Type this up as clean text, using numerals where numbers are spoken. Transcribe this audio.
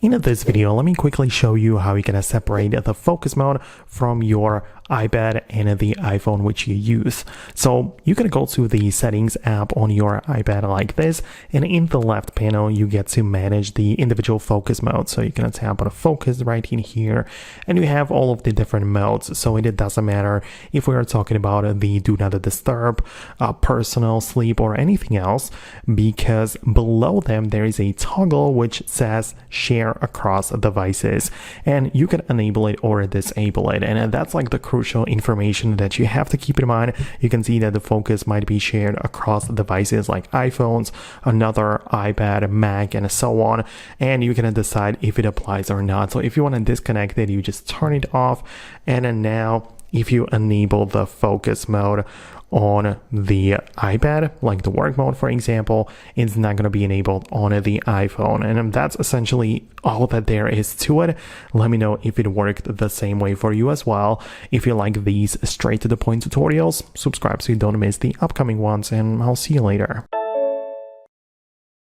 In this video, let me quickly show you how you can separate the focus mode from your iPad and the iPhone which you use. So you can go to the settings app on your iPad like this, and in the left panel you get to manage the individual focus mode. So you can tap on focus right in here, and you have all of the different modes. So it doesn't matter if we are talking about the do not disturb, personal, sleep, or anything else, because below them there is a toggle which says share across devices, and you can enable it or disable it. And that's like the crucial information that you have to keep in mind. You can see that the focus might be shared across devices like iPhones, another iPad, Mac, and so on, and you can decide if it applies or not. So if you want to disconnect it, you just turn it off. And then now if you enable the focus mode on the iPad, like the work mode for example, it's not going to be enabled on the iPhone. And that's essentially all that there is to it. Let me know if it worked the same way for you as well. If you like these straight to the point tutorials, subscribe so you don't miss the upcoming ones, and I'll see you later.